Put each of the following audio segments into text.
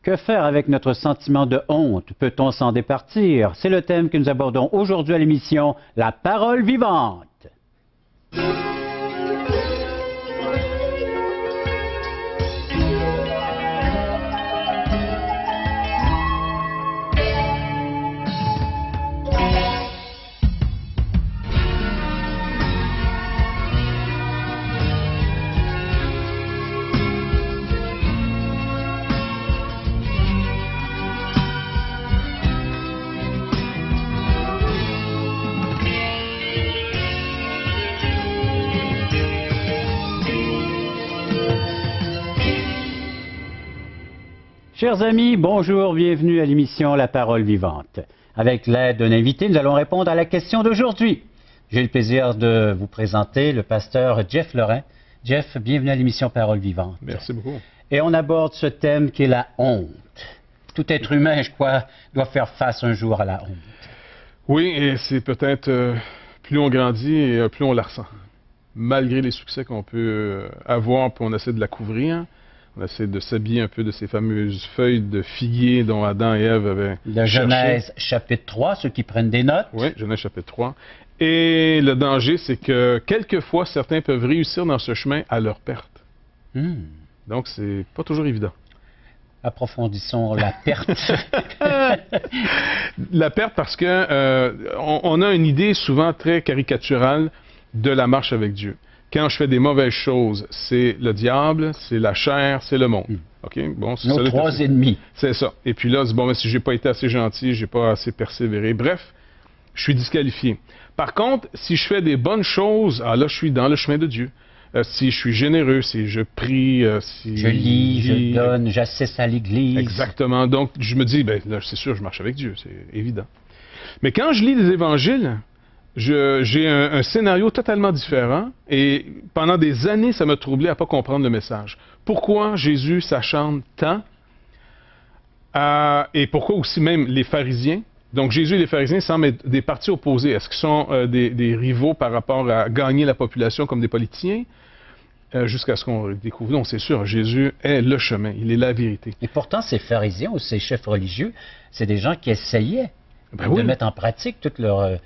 Que faire avec notre sentiment de honte? Peut-on s'en départir? C'est le thème que nous abordons aujourd'hui à l'émission La Parole vivante. Chers amis, bonjour, bienvenue à l'émission La Parole vivante. Avec l'aide d'un invité, nous allons répondre à la question d'aujourd'hui. J'ai le plaisir de vous présenter le pasteur Jeff Lorrain. Jeff, bienvenue à l'émission Parole vivante. Merci beaucoup. Et on aborde ce thème qui est la honte. Tout être humain, je crois, doit faire face un jour à la honte. Oui, et c'est peut-être plus on grandit et plus on la ressent. Malgré les succès qu'on peut avoir, puis on essaie de la couvrir. On essaie de s'habiller un peu de ces fameuses feuilles de figuier dont Adam et Ève avaient de Genèse chapitre 3, ceux qui prennent des notes. Oui, Genèse chapitre 3. Et le danger, c'est que quelquefois, certains peuvent réussir dans ce chemin à leur perte. Donc, c'est pas toujours évident. Approfondissons la perte. La perte parce que on a une idée souvent très caricaturale de la marche avec Dieu. Quand je fais des mauvaises choses, c'est le diable, c'est la chair, c'est le monde. OK? Bon, nos trois ennemis. C'est ça. Et puis là, bon, si j'ai pas été assez gentil, j'ai pas assez persévéré. Bref, je suis disqualifié. Par contre, si je fais des bonnes choses, là, je suis dans le chemin de Dieu. Si je suis généreux, si je prie, si je lis, je donne, j'assiste à l'église. Exactement. Donc, je me dis, ben là, c'est sûr, je marche avec Dieu, c'est évident. Mais quand je lis les évangiles, j'ai un scénario totalement différent et pendant des années, ça m'a troublé à ne pas comprendre le message. Pourquoi Jésus s'acharne tant et pourquoi aussi même les pharisiens? Donc Jésus et les pharisiens semblent être des partis opposés. Est-ce qu'ils sont des rivaux par rapport à gagner la population comme des politiciens? Jusqu'à ce qu'on découvre. Non, c'est sûr, Jésus est le chemin, il est la vérité. Et pourtant, ces pharisiens ou ces chefs religieux, c'est des gens qui essayaient de mettre en pratique tout leur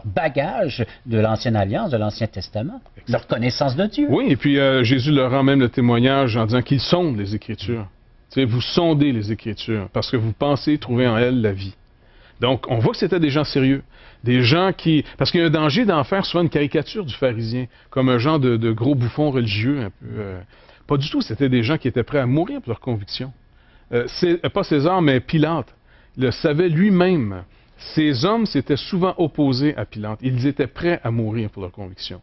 bagage de l'Ancienne Alliance, de l'Ancien Testament, leur connaissance de Dieu. Oui, et puis Jésus leur rend même le témoignage en disant qu'ils sondent les Écritures. Tu sais, vous sondez les Écritures parce que vous pensez trouver en elles la vie. Donc, on voit que c'était des gens sérieux. Des gens qui... Parce qu'il y a un danger d'en faire souvent une caricature du pharisien, comme un genre de gros bouffon religieux. Un peu, pas du tout, c'était des gens qui étaient prêts à mourir pour leurs convictions. Pas César, mais Pilate le savait lui-même. Ces hommes s'étaient souvent opposés à Pilate. Ils étaient prêts à mourir pour leurs convictions.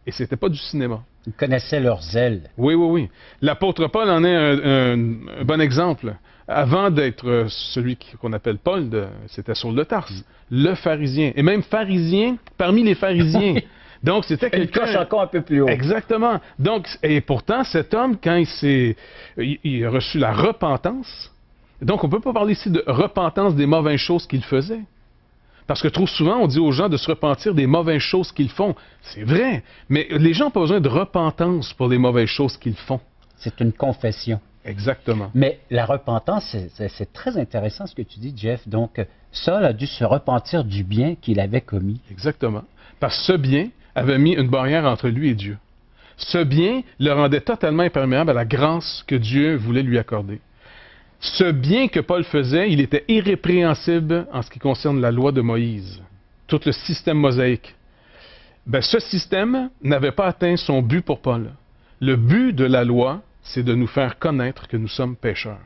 Et c'était pas du cinéma. Ils connaissaient leurs zèle. Oui, oui, oui. L'apôtre Paul en est un bon exemple. Avant d'être celui qu'on appelle Paul, c'était Saul de Tarse, le pharisien. Et même pharisien parmi les pharisiens. Donc, c'était quelqu'un... Une coche encore un peu plus haut. Exactement. Donc, et pourtant, cet homme, quand il a reçu la repentance, donc on ne peut pas parler ici de repentance des mauvaises choses qu'il faisait. Parce que trop souvent, on dit aux gens de se repentir des mauvaises choses qu'ils font. C'est vrai, mais les gens n'ont pas besoin de repentance pour les mauvaises choses qu'ils font. C'est une confession. Exactement. Mais la repentance, c'est très intéressant ce que tu dis, Jeff. Donc, Saul a dû se repentir du bien qu'il avait commis. Exactement. Parce que ce bien avait mis une barrière entre lui et Dieu. Ce bien le rendait totalement imperméable à la grâce que Dieu voulait lui accorder. Ce bien que Paul faisait, il était irrépréhensible en ce qui concerne la loi de Moïse, tout le système mosaïque. Ben, ce système n'avait pas atteint son but pour Paul. Le but de la loi, c'est de nous faire connaître que nous sommes pécheurs.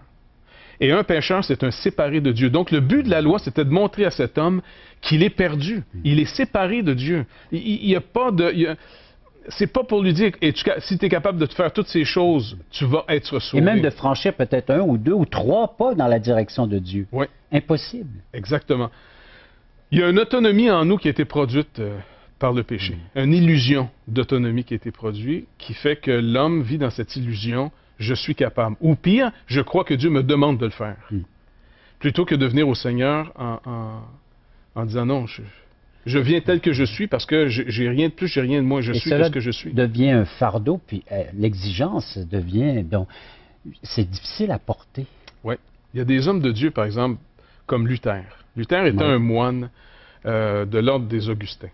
Et un pécheur, c'est un séparé de Dieu. Donc le but de la loi, c'était de montrer à cet homme qu'il est perdu. Il est séparé de Dieu. Il n'y a pas de... C'est pas pour lui dire, si tu es capable de te faire toutes ces choses, tu vas être sauvé. Et même de franchir peut-être 1 ou 2 ou 3 pas dans la direction de Dieu. Oui. Impossible. Exactement. Il y a une autonomie en nous qui a été produite par le péché. Une illusion d'autonomie qui a été produite, qui fait que l'homme vit dans cette illusion, je suis capable. Ou pire, je crois que Dieu me demande de le faire. Plutôt que de venir au Seigneur en disant non, je viens tel que je suis parce que j'ai rien de plus, j'ai rien de moins, je suis ce que je suis. Et cela devient un fardeau, puis l'exigence devient... Donc, c'est difficile à porter. Oui. Il y a des hommes de Dieu, par exemple, comme Luther. Luther était un moine de l'ordre des Augustins.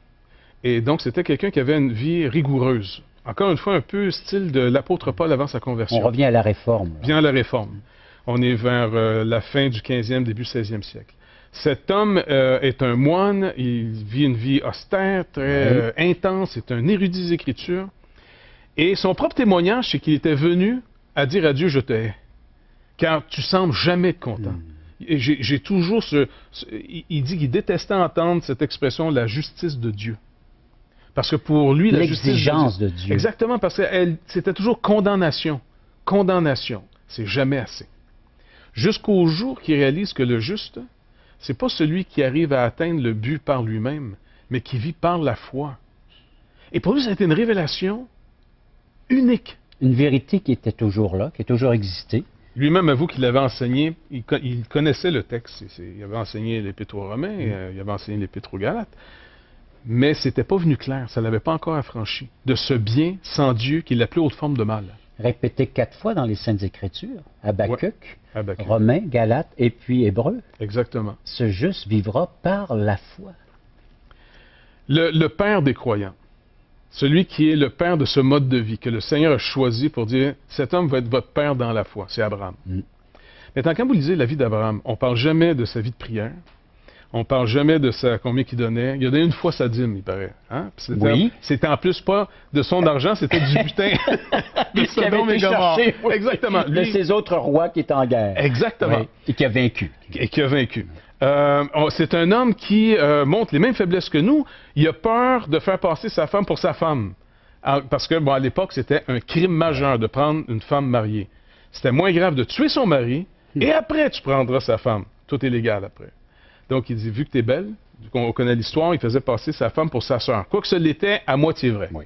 Et donc, c'était quelqu'un qui avait une vie rigoureuse. Encore une fois, un peu style de l'apôtre Paul avant sa conversion. On revient à la Réforme. Bien à la Réforme. On est vers la fin du 15e, début 16e siècle. Cet homme est un moine, il vit une vie austère, très intense, c'est un érudit des Écritures. Et son propre témoignage, c'est qu'il était venu à dire à Dieu, je te hais, car tu sembles jamais être content. J'ai toujours il dit qu'il détestait entendre cette expression, la justice de Dieu. Parce que pour lui, la justice l'exigence de Dieu. Exactement, parce que c'était toujours condamnation. Condamnation, c'est jamais assez. Jusqu'au jour qu'il réalise que le juste, c'est pas celui qui arrive à atteindre le but par lui-même, mais qui vit par la foi. Et pour lui, ça a été une révélation unique. Une vérité qui était toujours là, qui a toujours existé. Lui-même avoue qu'il avait enseigné, il connaissait le texte, il avait enseigné l'Épître aux Romains, il avait enseigné l'Épître aux Galates, mais c'était pas venu clair, ça l'avait pas encore affranchi, de ce bien sans Dieu qui est la plus haute forme de mal. Répété 4 fois dans les Saintes Écritures, Habakkuk, Habakkuk. Romains, Galates et puis Hébreux. Exactement. Ce juste vivra par la foi. Le père des croyants, celui qui est le père de ce mode de vie, que le Seigneur a choisi pour dire, cet homme va être votre père dans la foi, c'est Abraham. Maintenant, quand vous lisez la vie d'Abraham, on ne parle jamais de sa vie de prière, on ne parle jamais de combien qu'il donnait. Il a donné une fois sa dîme, il paraît. Hein? C'était en plus pas de son argent, c'était du butin de Sodome et Gomorrhe. Exactement. De ces autres rois qui étaient en guerre. Exactement. Oui. Et qui a vaincu. Et qui a vaincu. C'est un homme qui montre les mêmes faiblesses que nous. Il a peur de faire passer sa femme pour sa femme. Parce que, bon, à l'époque, c'était un crime majeur de prendre une femme mariée. C'était moins grave de tuer son mari, et après, tu prendras sa femme. Tout est légal après. Donc, il dit, vu que tu es belle, vu qu'on connaît l'histoire, il faisait passer sa femme pour sa sœur. Quoique ce l'était à moitié vrai. Oui.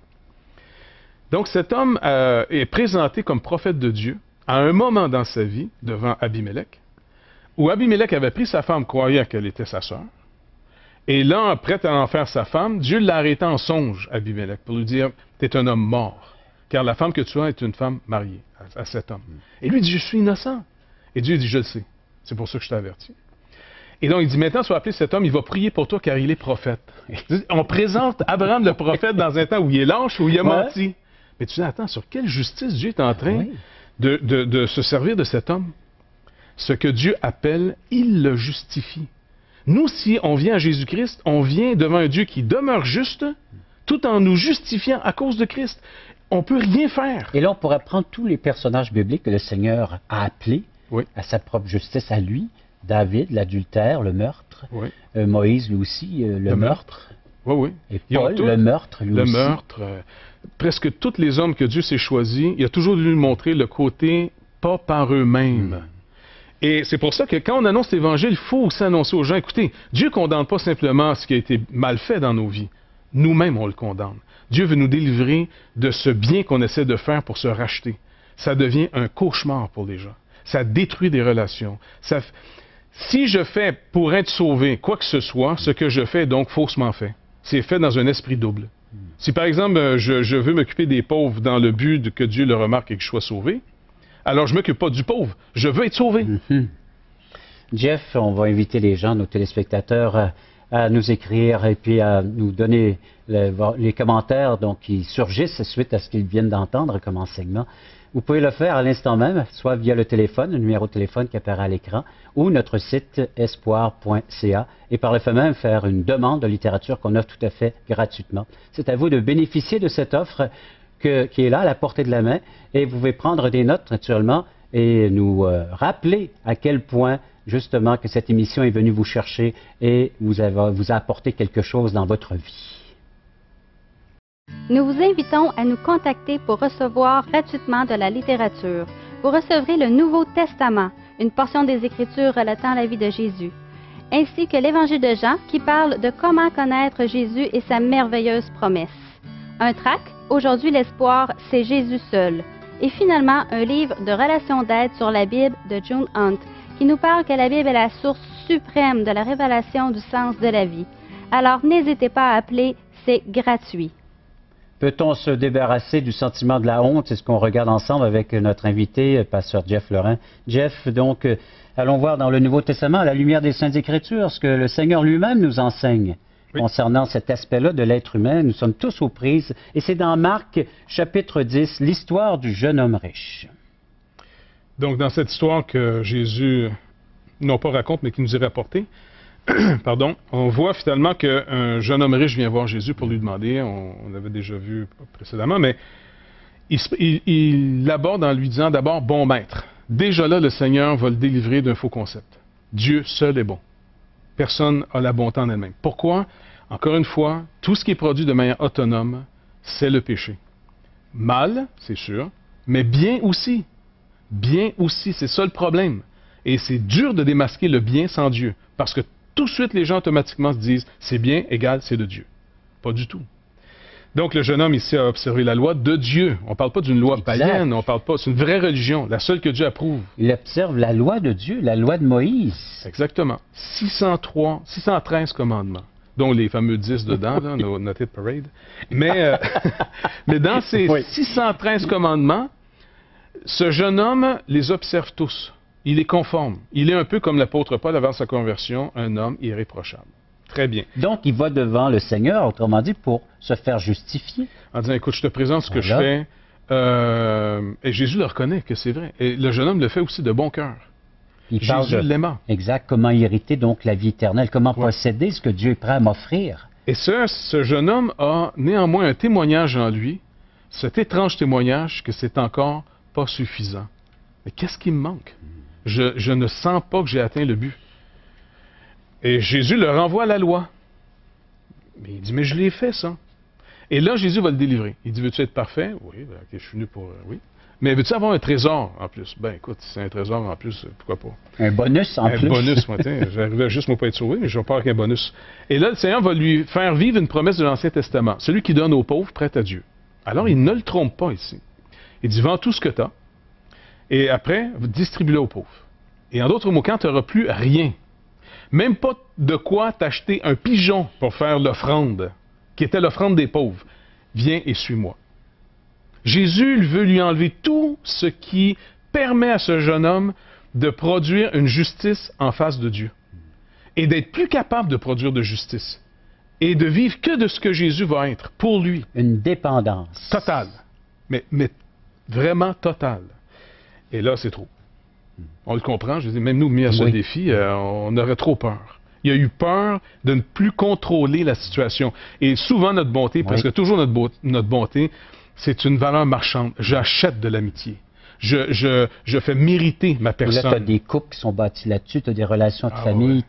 Donc, cet homme est présenté comme prophète de Dieu à un moment dans sa vie, devant Abimelech, où Abimelech avait pris sa femme croyant qu'elle était sa sœur. Et là, prêt à en faire sa femme, Dieu l'a arrêté en songe, Abimelech, pour lui dire, tu es un homme mort, car la femme que tu as est une femme mariée à cet homme. Et lui dit, je suis innocent. Et Dieu dit, je le sais. C'est pour ça que je t'avertis. Et donc, il dit, maintenant, tu vas appeler cet homme, il va prier pour toi car il est prophète. On présente Abraham le prophète dans un temps où il est lâche, où il a menti. Mais tu dis, attends, sur quelle justice Dieu est en train de se servir de cet homme? Ce que Dieu appelle, il le justifie. Nous, si on vient à Jésus-Christ, on vient devant un Dieu qui demeure juste, tout en nous justifiant à cause de Christ. On ne peut rien faire. Et là, on pourrait prendre tous les personnages bibliques que le Seigneur a appelés à sa propre justice, à lui. David, l'adultère, le meurtre. Moïse, lui aussi, le meurtre. Et Paul, le meurtre, lui aussi. Le meurtre. Presque tous les hommes que Dieu s'est choisis, il a toujours dû nous montrer le côté pas par eux-mêmes. Et c'est pour ça que quand on annonce l'Évangile, il faut aussi annoncer aux gens, écoutez, Dieu ne condamne pas simplement ce qui a été mal fait dans nos vies. Nous-mêmes, on le condamne. Dieu veut nous délivrer de ce bien qu'on essaie de faire pour se racheter. Ça devient un cauchemar pour les gens. Ça détruit des relations. Si je fais pour être sauvé quoi que ce soit, ce que je fais est donc faussement fait. C'est fait dans un esprit double. Si par exemple, je veux m'occuper des pauvres dans le but que Dieu le remarque et que je sois sauvé, alors je ne m'occupe pas du pauvre. Je veux être sauvé. Jeff, on va inviter les gens, nos téléspectateurs, à nous écrire et puis à nous donner les commentaires donc, qui surgissent suite à ce qu'ils viennent d'entendre comme enseignement. Vous pouvez le faire à l'instant même, soit via le téléphone, le numéro de téléphone qui apparaît à l'écran, ou notre site espoir.ca, et par le fait même faire une demande de littérature qu'on offre tout à fait gratuitement. C'est à vous de bénéficier de cette offre qui est là, à la portée de la main, et vous pouvez prendre des notes naturellement et nous rappeler à quel point justement que cette émission est venue vous chercher et vous a apporté quelque chose dans votre vie. Nous vous invitons à nous contacter pour recevoir gratuitement de la littérature. Vous recevrez le Nouveau Testament, une portion des Écritures relatant la vie de Jésus, ainsi que l'Évangile de Jean qui parle de comment connaître Jésus et sa merveilleuse promesse. Un tract, Aujourd'hui l'espoir, c'est Jésus seul. Et finalement, un livre de relations d'aide sur la Bible de June Hunt qui nous parle que la Bible est la source suprême de la révélation du sens de la vie. Alors n'hésitez pas à appeler, c'est gratuit. Peut-on se débarrasser du sentiment de la honte? C'est ce qu'on regarde ensemble avec notre invité, pasteur Jeff Lorrain. Jeff, donc, allons voir dans le Nouveau Testament, à la lumière des Saintes Écritures, ce que le Seigneur lui-même nous enseigne concernant cet aspect-là de l'être humain. Nous sommes tous aux prises. Et c'est dans Marc, chapitre 10, l'histoire du jeune homme riche. Donc, dans cette histoire que Jésus, non pas raconte, mais qui nous est rapportée, pardon, on voit finalement qu'un jeune homme riche vient voir Jésus pour lui demander, on l'avait déjà vu précédemment, mais il l'aborde en lui disant d'abord, bon maître. Déjà là, le Seigneur va le délivrer d'un faux concept. Dieu seul est bon. Personne n'a la bonté en elle-même. Pourquoi? Encore une fois, tout ce qui est produit de manière autonome, c'est le péché. Mal, c'est sûr, mais bien aussi. Bien aussi, c'est ça le problème. Et c'est dur de démasquer le bien sans Dieu, parce que tout de suite, les gens automatiquement se disent « c'est bien égal, c'est de Dieu ». Pas du tout. Donc, le jeune homme ici a observé la loi de Dieu. On ne parle pas d'une loi païenne, on parle pas, c'est une vraie religion, la seule que Dieu approuve. Il observe la loi de Dieu, la loi de Moïse. Exactement. 613 commandements, dont les fameux 10 dedans, là, notre hit parade. Mais dans ces 613 commandements, ce jeune homme les observe tous. Il est conforme. Il est un peu comme l'apôtre Paul avant sa conversion, un homme irréprochable. Très bien. Donc, il va devant le Seigneur, autrement dit, pour se faire justifier. En disant, écoute, je te présente ce que je fais. Et Jésus le reconnaît que c'est vrai. Et le jeune homme le fait aussi de bon cœur. Jésus l'aima. Exact. Comment hériter donc la vie éternelle? Comment posséder ce que Dieu est prêt à m'offrir? Et ce jeune homme a néanmoins un témoignage en lui, cet étrange témoignage que c'est encore pas suffisant. Mais qu'est-ce qui me manque? Je ne sens pas que j'ai atteint le but. Et Jésus le renvoie à la loi. Mais il dit, mais je l'ai fait, ça. Et là, Jésus va le délivrer. Il dit, veux-tu être parfait? Oui, ben, okay, je suis venu pour... oui. Mais veux-tu avoir un trésor en plus? Ben écoute, si c'est un trésor en plus, pourquoi pas? Un bonus en plus? Un bonus, moi, j'arrivais juste moi pas être sauvé, mais je vais pas avec un bonus. Et là, le Seigneur va lui faire vivre une promesse de l'Ancien Testament. Celui qui donne aux pauvres prête à Dieu. Alors, il ne le trompe pas ici. Il dit, vends tout ce que tu as. Et après, distribue-le aux pauvres. Et en d'autres mots, quand tu n'auras plus rien, même pas de quoi t'acheter un pigeon pour faire l'offrande, qui était l'offrande des pauvres, viens et suis-moi. Jésus veut lui enlever tout ce qui permet à ce jeune homme de produire une justice en face de Dieu. Et d'être plus capable de produire de justice. Et de vivre que de ce que Jésus va être pour lui. Une dépendance. Totale. Mais vraiment totale. Et là, c'est trop. On le comprend, je veux dire, même nous, mis à ce défi, on aurait trop peur. Il y a eu peur de ne plus contrôler la situation. Et souvent, notre bonté, presque toujours notre bonté, c'est une valeur marchande. J'achète de l'amitié. Je fais mériter ma personne. Là, tu as des couples qui sont bâtis là-dessus, tu as des relations de famille,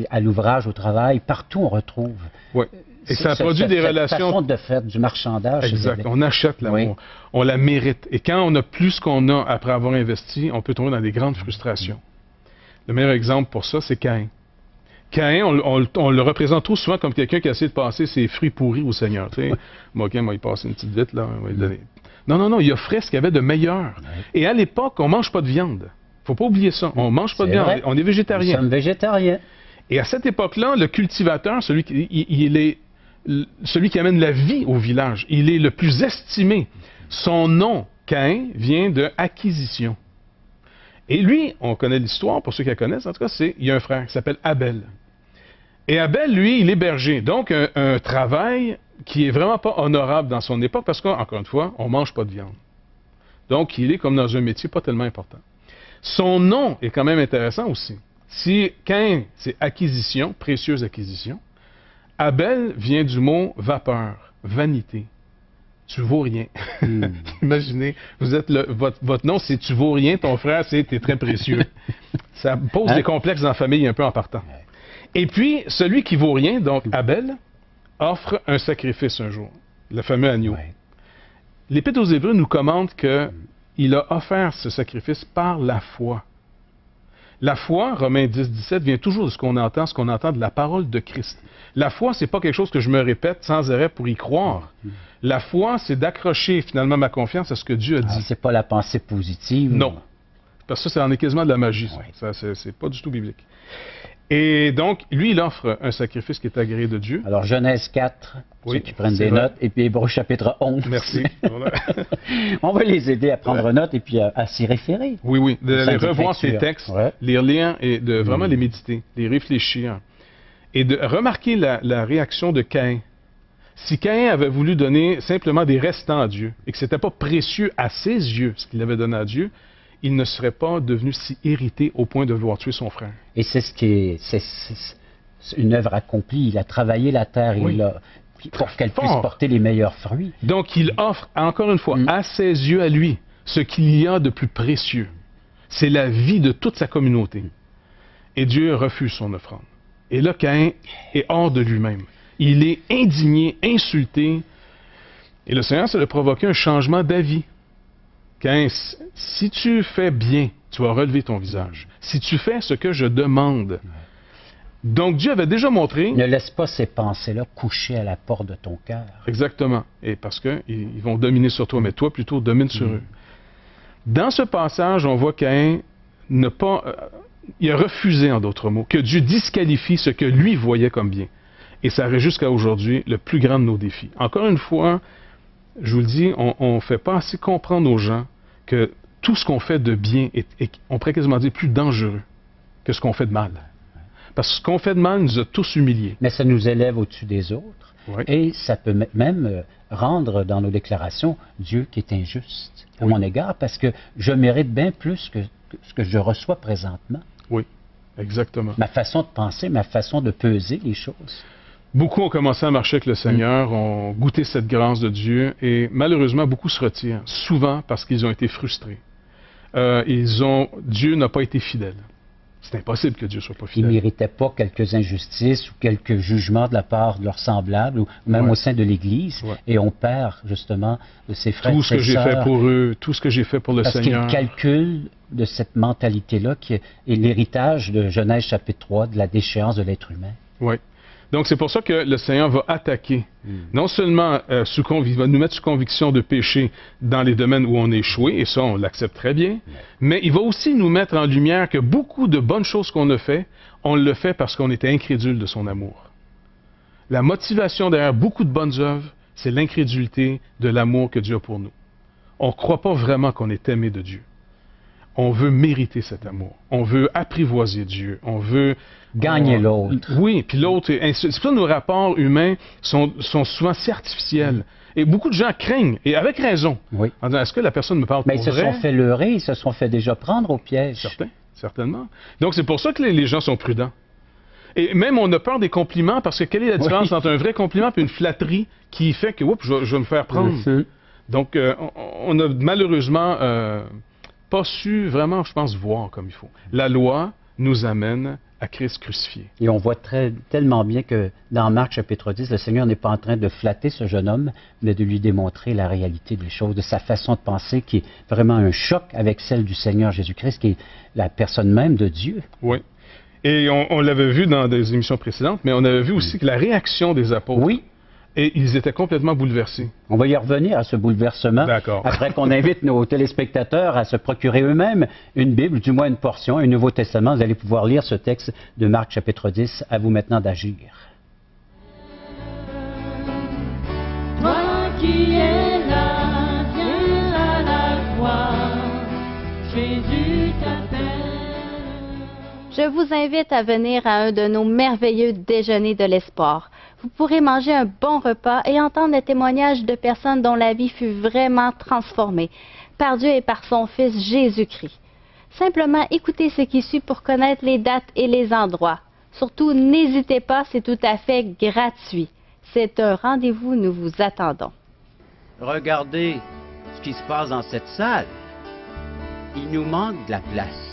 à l'ouvrage, au travail, partout on retrouve. Oui. Et ça produit des relations... façon de faire du marchandage. Exact. On achète l'amour. On la mérite. Et quand on a plus ce qu'on a après avoir investi, on peut tomber dans des grandes frustrations. Le meilleur exemple pour ça, c'est Caïn. Caïn, on le représente trop souvent comme quelqu'un qui a essayé de passer ses fruits pourris au Seigneur. Tu sais, moi, il m'a passé une petite vite, là, on va lui donner. Non, il offrait ce qu'il y avait de meilleur. Et à l'époque, on ne mange pas de viande. Faut pas oublier ça. On ne mange pas de viande. On est végétarien. Nous sommes végétariens. Et à cette époque-là, le cultivateur, celui qui amène la vie au village, il est le plus estimé. Son nom, Caïn, vient de acquisition. Et lui, on connaît l'histoire, pour ceux qui la connaissent, en tout cas, il y a un frère qui s'appelle Abel. Et Abel, lui, il est berger. Donc, un travail qui est vraiment pas honorable dans son époque, parce qu'encore une fois, on ne mange pas de viande. Donc, il est comme dans un métier pas tellement important. Son nom est quand même intéressant aussi. Si Caïn, c'est acquisition, précieuse acquisition, Abel vient du mot vapeur, vanité. Tu vaux rien. Imaginez, vous êtes votre nom, c'est tu vaux rien, ton frère, c'est t'es très précieux. Ça pose des complexes dans la famille un peu en partant. Et puis, celui qui vaut rien, donc Abel, offre un sacrifice un jour, le fameux agneau. L'Épître aux Hébreux nous commande qu'il a offert ce sacrifice par la foi. La foi, Romains 10, 17, vient toujours de ce qu'on entend de la parole de Christ. La foi, c'est pas quelque chose que je me répète sans arrêt pour y croire. La foi, c'est d'accrocher finalement ma confiance à ce que Dieu a dit. C'est pas la pensée positive. Non. Parce que ça en est quasiment de la magie. Ouais. Ça, c'est pas du tout biblique. Et donc, lui, il offre un sacrifice qui est agréé de Dieu. Alors, Genèse 4, Oui, ceux qui prennent c'est des vrai. notes, et puis Hébreux chapitre 11. Merci. Voilà. On va les aider à prendre note et puis à s'y référer. Oui, oui, de Sainte revoir ces Écriture. textes, Ouais. les relire et de vraiment les méditer, les réfléchir. Et de remarquer la réaction de Caïn. Si Caïn avait voulu donner simplement des restants à Dieu et que ce n'était pas précieux à ses yeux ce qu'il avait donné à Dieu, il ne serait pas devenu si irrité au point de vouloir tuer son frère. Et c'est ce qui est, c'est une œuvre accomplie. Il a travaillé la terre, Oui. il a, pour qu'elle puisse fort. porter les meilleurs fruits. Donc il offre, encore une fois, à ses yeux à lui, ce qu'il y a de plus précieux. C'est la vie de toute sa communauté. Et Dieu refuse son offrande. Et là, Caïn est hors de lui-même. Il est indigné, insulté. Et le Seigneur, ça a provoqué un changement d'avis. Caïn, si tu fais bien, tu vas relever ton visage. Si tu fais ce que je demande. Donc Dieu avait déjà montré... Ne laisse pas ces pensées-là coucher à la porte de ton cœur. Exactement. Et parce qu'ils vont dominer sur toi, mais toi plutôt domine sur eux. Dans ce passage, on voit Caïn ne pas... il a refusé, en d'autres mots, que Dieu disqualifie ce que lui voyait comme bien. Et ça reste jusqu'à aujourd'hui le plus grand de nos défis. Encore une fois, je vous le dis, on ne fait pas assez comprendre aux gens que tout ce qu'on fait de bien est, on pourrait quasiment dire, plus dangereux que ce qu'on fait de mal. Parce que ce qu'on fait de mal nous a tous humiliés. Mais ça nous élève au-dessus des autres. Oui. Et ça peut même rendre dans nos déclarations Dieu qui est injuste à mon égard, parce que je mérite bien plus que ce que je reçois présentement. Oui, exactement. Ma façon de penser, ma façon de peser les choses. Beaucoup ont commencé à marcher avec le Seigneur, ont goûté cette grâce de Dieu, et malheureusement, beaucoup se retirent, souvent parce qu'ils ont été frustrés. Dieu n'a pas été fidèle. C'est impossible que Dieu soit pas Ils fidèle. ne méritaient pas quelques injustices ou quelques jugements de la part de leurs semblables, ou même Ouais. au sein de l'Église. Ouais. Et on perd justement de ses frères Tout et ce que ses j'ai fait sœurs, pour eux, tout ce que j'ai fait pour le parce Seigneur. qu'ils calculent de cette mentalité-là qui est l'héritage de Genèse chapitre 3, de la déchéance de l'être humain. Oui. Donc, c'est pour ça que le Seigneur va attaquer. Non seulement il va nous mettre sous conviction de péché dans les domaines où on a échoué, et ça, on l'accepte très bien, mais il va aussi nous mettre en lumière que beaucoup de bonnes choses qu'on a fait, on le fait parce qu'on était incrédule de son amour. La motivation derrière beaucoup de bonnes œuvres, c'est l'incrédulité de l'amour que Dieu a pour nous. On ne croit pas vraiment qu'on est aimé de Dieu. On veut mériter cet amour. On veut apprivoiser Dieu. On veut... Gagner l'autre. Oui, puis l'autre... C'est pour ça que nos rapports humains sont souvent si artificiels. Et beaucoup de gens craignent, et avec raison, Oui. en disant, est-ce que la personne me parle Mais pour ils se vrai? sont fait leurrer, ils se sont fait déjà prendre au piège. Certainement. Donc, c'est pour ça que les gens sont prudents. Et même, on a peur des compliments, parce que quelle est la différence entre un vrai compliment et une flatterie qui fait que, oups, je vais me faire prendre. Donc, on a malheureusement pas su vraiment, je pense, voir comme il faut. La loi nous amène à Christ crucifié. Et on voit tellement bien que dans Marc chapitre 10, le Seigneur n'est pas en train de flatter ce jeune homme, mais de lui démontrer la réalité des choses, de sa façon de penser qui est vraiment un choc avec celle du Seigneur Jésus-Christ, qui est la personne même de Dieu. Oui. Et on l'avait vu dans des émissions précédentes, mais on avait vu aussi que la réaction des apôtres, Oui, et ils étaient complètement bouleversés. on va y revenir à ce bouleversement. D'accord. Après qu'on invite nos téléspectateurs à se procurer eux-mêmes une Bible, du moins une portion, un Nouveau Testament. Vous allez pouvoir lire ce texte de Marc chapitre 10. À vous maintenant d'agir. Toi qui es là, viens à la croix, Jésus t'appelle. Je vous invite à venir à un de nos merveilleux déjeuners de l'espoir. Vous pourrez manger un bon repas et entendre les témoignages de personnes dont la vie fut vraiment transformée par Dieu et par son Fils Jésus-Christ. Simplement écoutez ce qui suit pour connaître les dates et les endroits. Surtout, n'hésitez pas, c'est tout à fait gratuit. C'est un rendez-vous, nous vous attendons. Regardez ce qui se passe dans cette salle. Il nous manque de la place.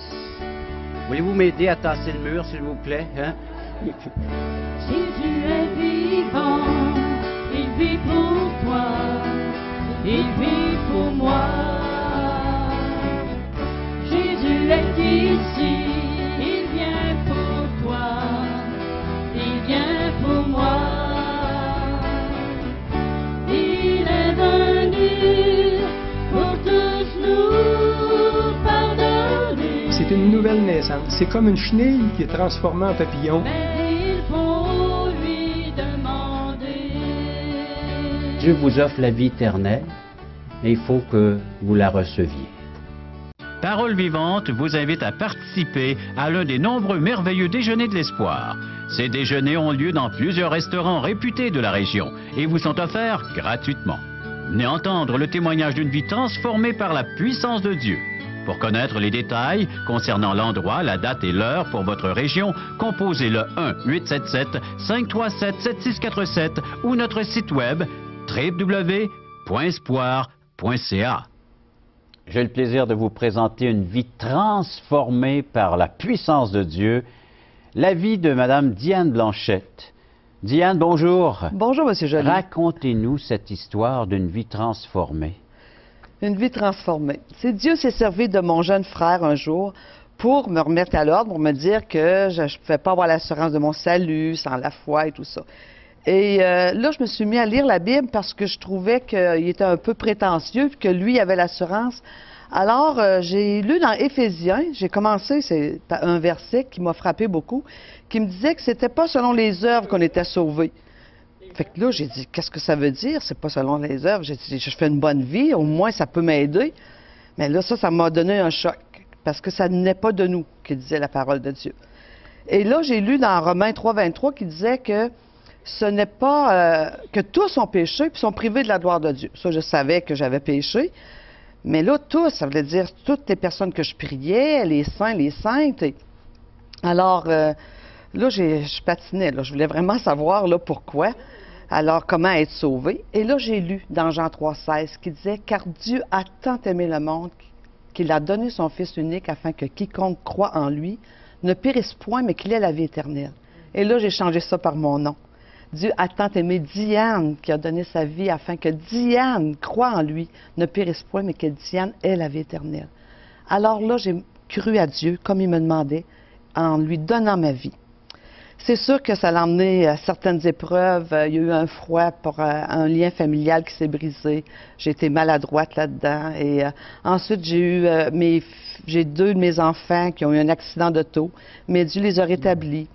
Voulez-vous m'aider à tasser le mur, s'il vous plaît, hein? Jésus est vivant, il vit pour toi, il vit pour moi. Jésus est ici, il vient pour toi, il vient pour moi. Il est venu pour tous nous pardonner. C'est une nouvelle naissance. C'est comme une chenille qui est transformée en papillon. Mais il faut lui demander. Dieu vous offre la vie éternelle et il faut que vous la receviez. Parole vivante vous invite à participer à l'un des nombreux merveilleux déjeuners de l'espoir. Ces déjeuners ont lieu dans plusieurs restaurants réputés de la région et vous sont offerts gratuitement. Venez entendre le témoignage d'une vie transformée par la puissance de Dieu. Pour connaître les détails concernant l'endroit, la date et l'heure pour votre région, composez le 1-877-537-7647 ou notre site web www.espoir.ca. J'ai le plaisir de vous présenter une vie transformée par la puissance de Dieu, la vie de Mme Diane Blanchette. Diane, bonjour. Bonjour, M. Joly. Racontez-nous cette histoire d'une vie transformée. Une vie transformée. C'est Dieu s'est servi de mon jeune frère un jour pour me remettre à l'ordre, pour me dire que je ne pouvais pas avoir l'assurance de mon salut sans la foi et tout ça. Et là, je me suis mis à lire la Bible parce que je trouvais qu'il était un peu prétentieux puis que lui avait l'assurance. Alors, j'ai lu dans Éphésiens, j'ai commencé, c'est un verset qui m'a frappé beaucoup, qui me disait que c'était pas selon les œuvres qu'on était sauvés. Fait que là, j'ai dit, qu'est-ce que ça veut dire? C'est pas selon les œuvres. J'ai dit, je fais une bonne vie, au moins ça peut m'aider. Mais là, ça m'a donné un choc, parce que ça n'est pas de nous, qui disait la parole de Dieu. Et là, j'ai lu dans Romains 3,23 qui disait que ce n'est pas que tous ont péché puis sont privés de la gloire de Dieu. Ça, je savais que j'avais péché. Mais là, tous, ça voulait dire toutes les personnes que je priais, les saints, les saintes. Alors, là, je patinais. Là. Je voulais vraiment savoir là, pourquoi. Alors, comment être sauvé? Et là, j'ai lu dans Jean 3,16 qui disait « Car Dieu a tant aimé le monde qu'il a donné son Fils unique afin que quiconque croit en lui ne périsse point, mais qu'il ait la vie éternelle. » Et là, j'ai changé ça par mon nom. Dieu a tant aimé Diane qui a donné sa vie afin que Diane croit en lui, ne périsse point, mais que Diane ait la vie éternelle. Alors là, j'ai cru à Dieu comme il me demandait en lui donnant ma vie. C'est sûr que ça l'a emmené à certaines épreuves. Il y a eu un froid pour un lien familial qui s'est brisé. J'ai été maladroite là-dedans. Et ensuite, j'ai deux de mes enfants qui ont eu un accident d'auto, mais Dieu les a rétablis.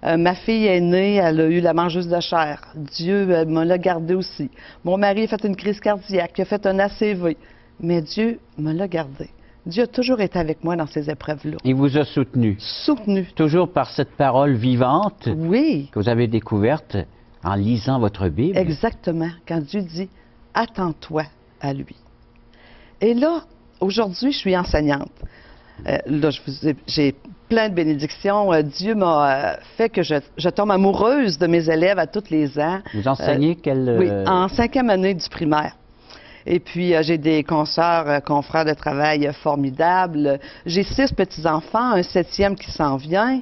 Ma fille aînée, elle a eu la mangeuse de chair. Dieu me l'a gardée aussi. Mon mari a fait une crise cardiaque, il a fait un ACV, mais Dieu me l'a gardée. Dieu a toujours été avec moi dans ces épreuves-là. Il vous a soutenu. Soutenu. Toujours par cette parole vivante Oui. que vous avez découverte en lisant votre Bible. Exactement. Quand Dieu dit « Attends-toi à lui ». Et là, aujourd'hui, je suis enseignante. Là, j'ai plein de bénédictions. Dieu m'a fait que je tombe amoureuse de mes élèves à tous les ans. Vous enseignez quelle... Oui, en 5e année du primaire. Et puis, j'ai des consoeurs, confrères de travail formidables. J'ai 6 petits-enfants, un 7e qui s'en vient.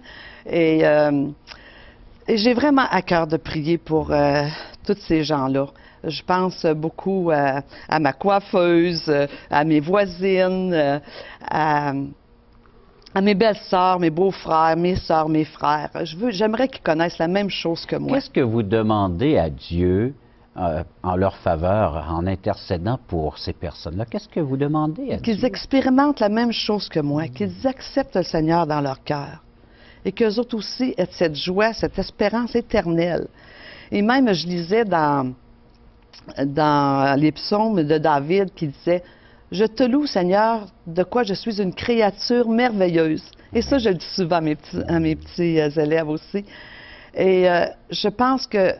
Et j'ai vraiment à cœur de prier pour tous ces gens-là. Je pense beaucoup à ma coiffeuse, à mes voisines, à mes belles-sœurs, mes beaux-frères, mes sœurs, mes frères. J'aimerais qu'ils connaissent la même chose que moi. Qu'est-ce que vous demandez à Dieu en leur faveur, en intercédant pour ces personnes-là? Qu'est-ce que vous demandez à Dieu? Qu'ils expérimentent la même chose que moi, qu'ils acceptent le Seigneur dans leur cœur et qu'eux autres aussi aient cette joie, cette espérance éternelle. Et même, je lisais dans les psaumes de David qui disait « Je te loue, Seigneur, de quoi je suis une créature merveilleuse. » Et ça, je le dis souvent à mes petits élèves aussi. Et je pense que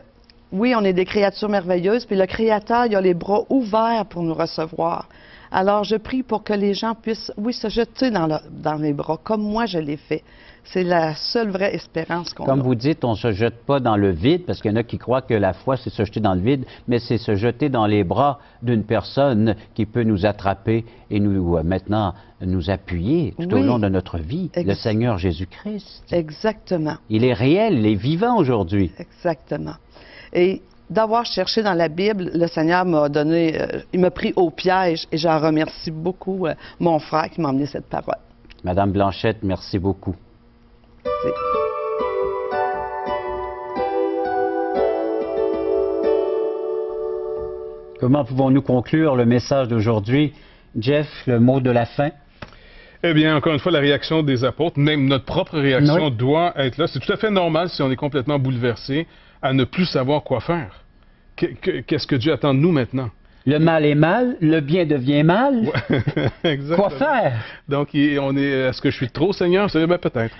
oui, on est des créatures merveilleuses, puis le Créateur, il a les bras ouverts pour nous recevoir. Alors, je prie pour que les gens puissent, oui, se jeter dans les bras, comme moi je l'ai fait. C'est la seule vraie espérance qu'on a. Comme vous dites, on ne se jette pas dans le vide, parce qu'il y en a qui croient que la foi, c'est se jeter dans le vide, mais c'est se jeter dans les bras d'une personne qui peut nous attraper et maintenant nous appuyer tout au long de notre vie, le Seigneur Jésus-Christ. Exactement. Il est réel, il est vivant aujourd'hui. Exactement. Et d'avoir cherché dans la Bible, le Seigneur m'a donné, il m'a pris au piège et j'en remercie beaucoup mon frère qui m'a emmené cette parole. Madame Blanchette, merci beaucoup. Merci. Comment pouvons-nous conclure le message d'aujourd'hui? Jeff, le mot de la fin? Eh bien, encore une fois, la réaction des apôtres, même notre propre réaction Oui. doit être là. C'est tout à fait normal si on est complètement bouleversé à ne plus savoir quoi faire. Qu'est-ce que Dieu attend de nous maintenant? Le mal est mal, le bien devient mal. Exactement. Quoi faire? Donc, on est, est-ce que je suis trop Seigneur? Ben, peut-être.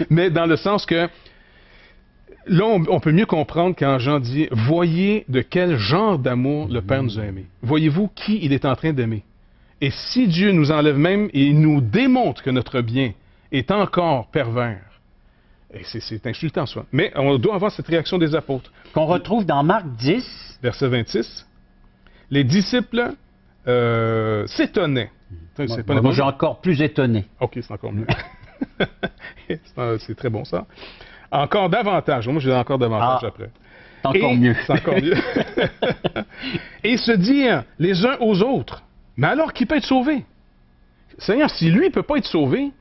Mais dans le sens que, là, on peut mieux comprendre quand Jean dit « Voyez de quel genre d'amour le Père nous a aimés. Voyez-vous qui il est en train d'aimer. Et si Dieu nous enlève même et nous démontre que notre bien est encore pervers, et c'est insultant en soi. Mais on doit avoir cette réaction des apôtres. Qu'on retrouve dans Marc 10. Verset 26. Les disciples s'étonnaient. Moi, j'ai encore plus étonné. OK, c'est encore mieux. C'est très bon, ça. Encore davantage. Moi, j'ai encore davantage après. C'est encore mieux. C'est encore mieux. Et se dire les uns aux autres, mais alors qui peut être sauvé? Seigneur, si lui ne peut pas être sauvé,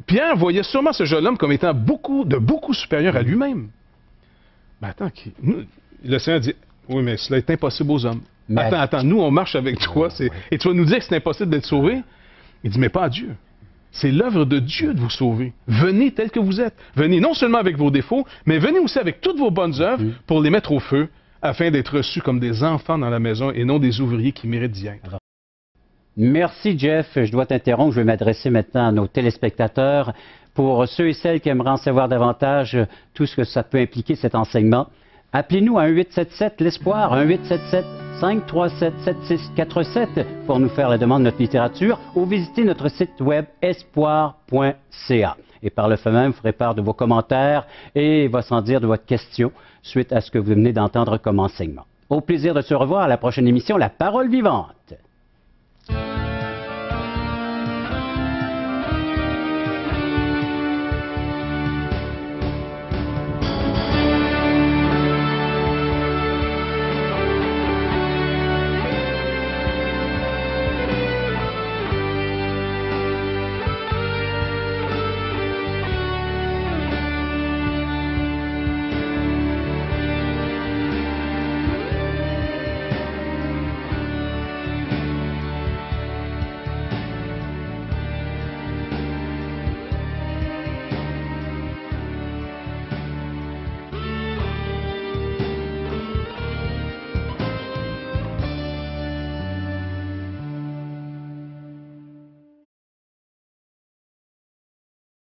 Pierre voyait sûrement ce jeune homme comme étant beaucoup supérieur à lui-même. Mais attends, le Seigneur dit, oui, mais cela est impossible aux hommes. Mais Attends, nous, on marche avec toi, et tu vas nous dire que c'est impossible d'être sauvé? Il dit, mais pas à Dieu. C'est l'œuvre de Dieu de vous sauver. Venez tel que vous êtes. Venez non seulement avec vos défauts, mais venez aussi avec toutes vos bonnes œuvres pour les mettre au feu, afin d'être reçus comme des enfants dans la maison et non des ouvriers qui méritent d'y être. Merci, Jeff. Je dois t'interrompre. Je vais m'adresser maintenant à nos téléspectateurs. Pour ceux et celles qui aimeraient en savoir davantage, tout ce que ça peut impliquer, cet enseignement, appelez-nous à 1-877-L'Espoir, 1-877-537-7647 pour nous faire la demande de notre littérature ou visiter notre site web espoir.ca. Et par le fait même, vous ferez part de vos commentaires et va sans dire de votre question suite à ce que vous venez d'entendre comme enseignement. Au plaisir de se revoir à la prochaine émission, La Parole vivante.